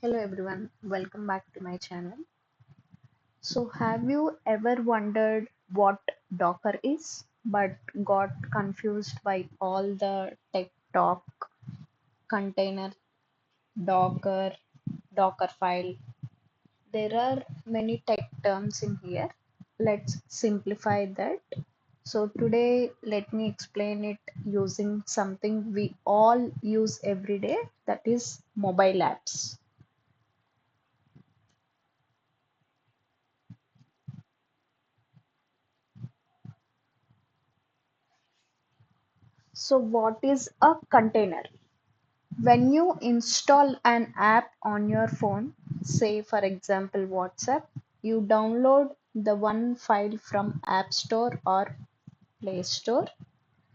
Hello everyone, welcome back to my channel. So, have you ever wondered what Docker is, but got confused by all the tech talk, container, Docker, Dockerfile? There are many tech terms in here. Let's simplify that. So, today let me explain it using something we all use every day, that is mobile apps. So, what is a container? When you install an app on your phone, say for example WhatsApp, you download the one file from App Store or Play Store.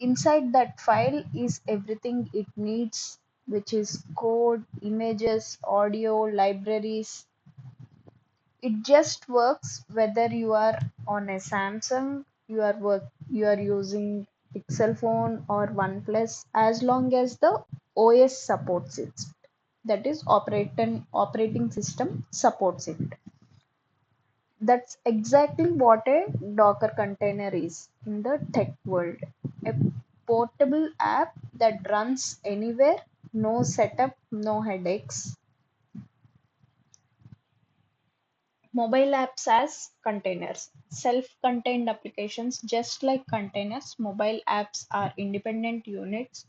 Inside that file is everything it needs, which is code, images, audio, libraries. It just works whether you are on a Samsung, you are using Pixel phone or OnePlus, as long as the OS supports it. That is operating system supports it. That's exactly what a Docker container is in the tech world. A portable app that runs anywhere, no setup, no headaches. Mobile apps as containers. Self-contained applications, just like containers, mobile apps are independent units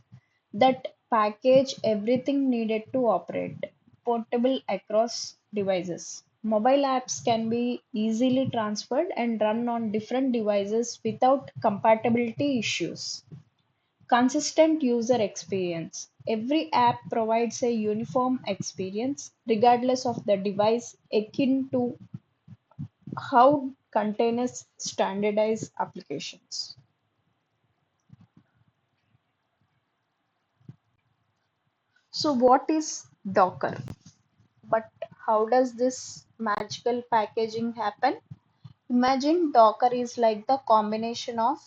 that package everything needed to operate, portable across devices. Mobile apps can be easily transferred and run on different devices without compatibility issues. Consistent user experience. Every app provides a uniform experience regardless of the device, akin to how containers standardize applications. So, what is Docker? But how does this magical packaging happen? Imagine Docker is like the combination of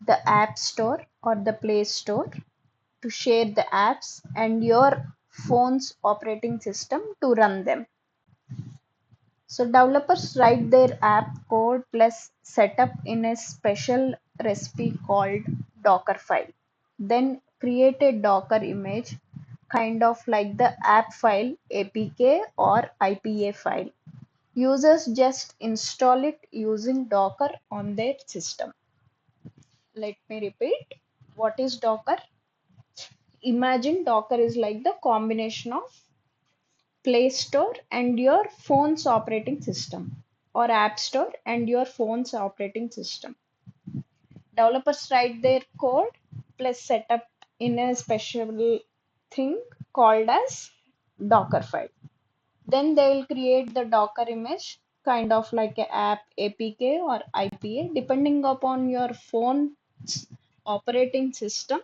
the App Store or the Play Store to share the apps and your phone's operating system to run them. So developers write their app code plus setup in a special recipe called Dockerfile. Then create a Docker image, kind of like the app file APK or IPA file. Users just install it using Docker on their system. Let me repeat. What is Docker? Imagine Docker is like the combination of Play Store and your phone's operating system, or App Store and your phone's operating system. Developers write their code plus setup in a special thing called as Docker file. Then they will create the Docker image, kind of like a app APK or IPA, depending upon your phone's operating system.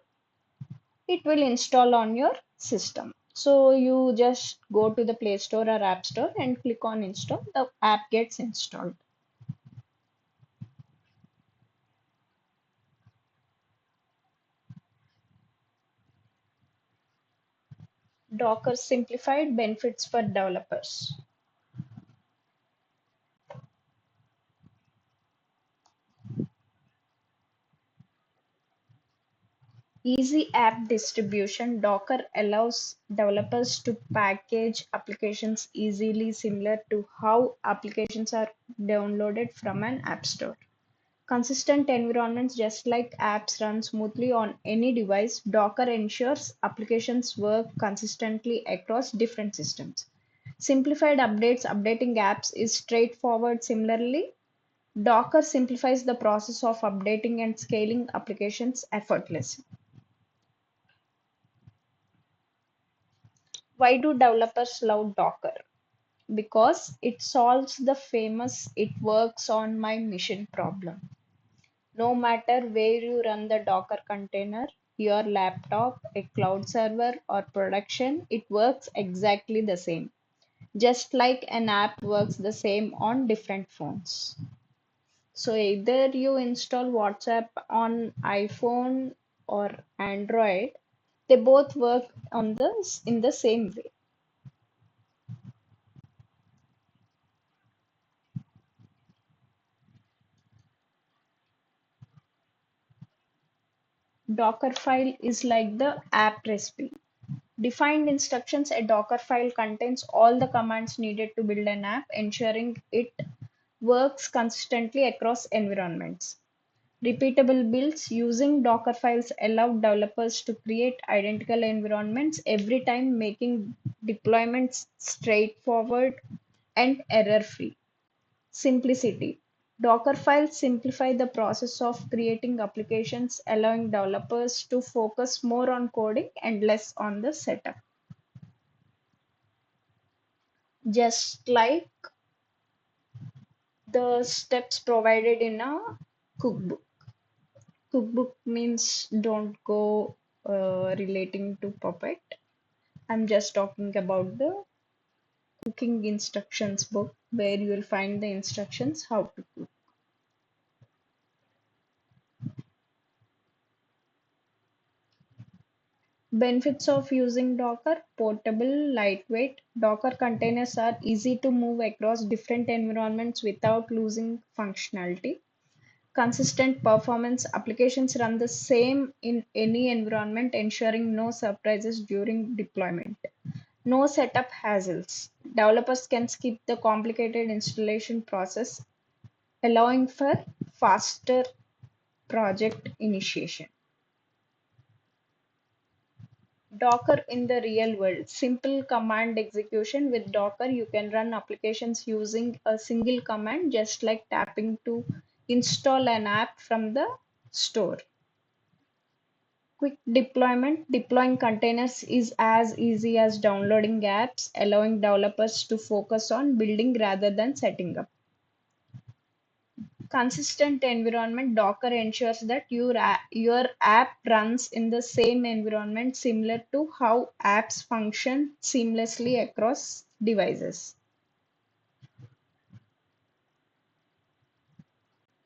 It will install on your system. So you just go to the Play Store or App Store and click on install. The app gets installed. Docker simplified benefits for developers. Easy app distribution. Docker allows developers to package applications easily, similar to how applications are downloaded from an app store. Consistent environments, just like apps run smoothly on any device, Docker ensures applications work consistently across different systems. Simplified updates, updating apps is straightforward. Similarly, Docker simplifies the process of updating and scaling applications effortlessly. Why do developers love Docker? Because it solves the famous "it works on my machine" problem. No matter where you run the Docker container, your laptop, a cloud server, or production, it works exactly the same. Just like an app works the same on different phones. So either you install WhatsApp on iPhone or Android, they both work in the same way. Docker file is like the app recipe. Defined instructions, a Docker file contains all the commands needed to build an app, ensuring it works consistently across environments. Repeatable builds using Docker files allow developers to create identical environments every time, making deployments straightforward and error-free. Simplicity. Docker files simplify the process of creating applications, allowing developers to focus more on coding and less on the setup. Just like the steps provided in a cookbook. Cookbook means don't go relating to puppet. I'm just talking about the cooking instructions book where you will find the instructions how to cook. Benefits of using Docker: portable, lightweight. Docker containers are easy to move across different environments without losing functionality. Consistent performance: applications run the same in any environment, ensuring no surprises during deployment. No setup hassles. Developers can skip the complicated installation process, allowing for faster project initiation. Docker in the real world. Simple command execution. With Docker, you can run applications using a single command, just like tapping to install an app from the store. Quick deployment. Deploying containers is as easy as downloading apps, allowing developers to focus on building rather than setting up. Consistent environment. Docker ensures that your app runs in the same environment, similar to how apps function seamlessly across devices.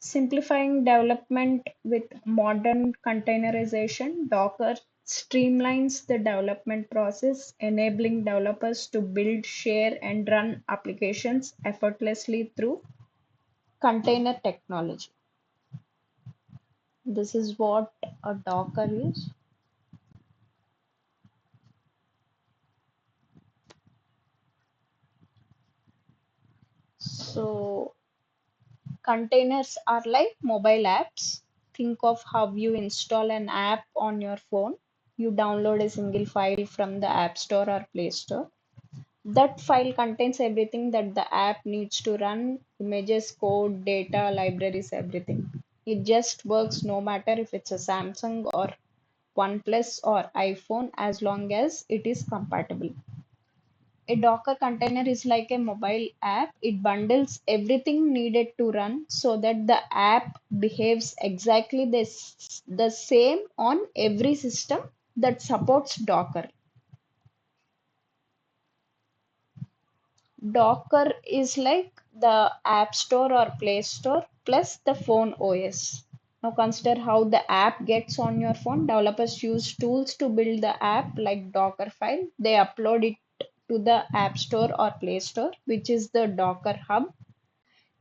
Simplifying development with modern containerization. Docker streamlines the development process, enabling developers to build, share, and run applications effortlessly through container technology. This is what a Docker is. So, containers are like mobile apps. Think of how you install an app on your phone. You download a single file from the App Store or Play Store. That file contains everything that the app needs to run: images, code, data, libraries, everything. It just works no matter if it's a Samsung or OnePlus or iPhone, as long as it is compatible. A Docker container is like a mobile app. It bundles everything needed to run so that the app behaves exactly the same on every system that supports Docker. Docker is like the App Store or Play Store plus the phone OS. Now consider how the app gets on your phone. Developers use tools to build the app like Docker file. They upload it to the App Store or Play Store, which is the Docker Hub.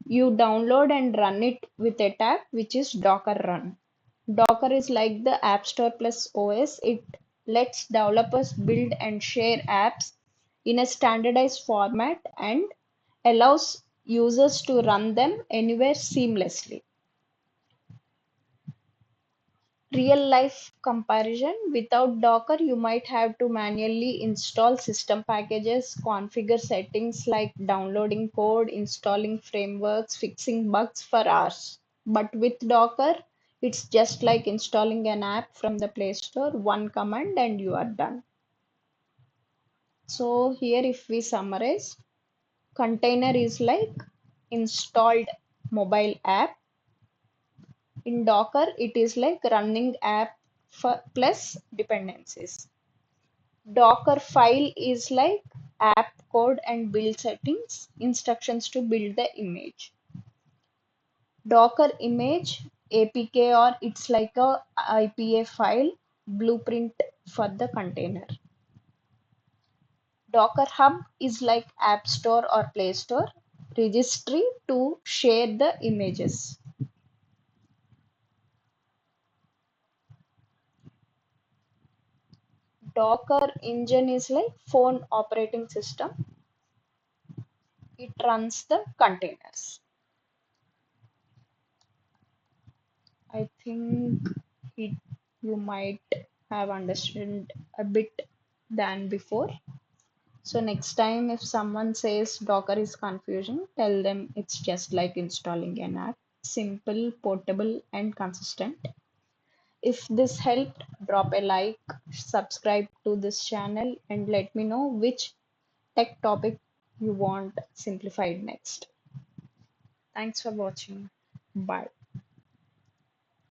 You download and run it with a tab, which is Docker Run. Docker is like the App Store plus OS. It lets developers build and share apps in a standardized format and allows users to run them anywhere seamlessly. Real life comparison: without Docker, you might have to manually install system packages, configure settings like downloading code, installing frameworks, fixing bugs for hours. But with Docker, it's just like installing an app from the Play Store, one command, and you are done. So, here, if we summarize, container is like installed mobile app. In Docker, it is like running app for plus dependencies. Docker file is like app code and build settings, instructions to build the image. Docker image, APK, or it's like a IPA file, blueprint for the container. Docker Hub is like App Store or Play Store, registry to share the images. Docker engine is like phone operating system. It runs the containers. I think it you might have understood a bit than before. So next time if someone says Docker is confusing, tell them it's just like installing an app. Simple, portable, and consistent. If this helped, drop a like, subscribe to this channel, and let me know which tech topic you want simplified next. Thanks for watching. Bye.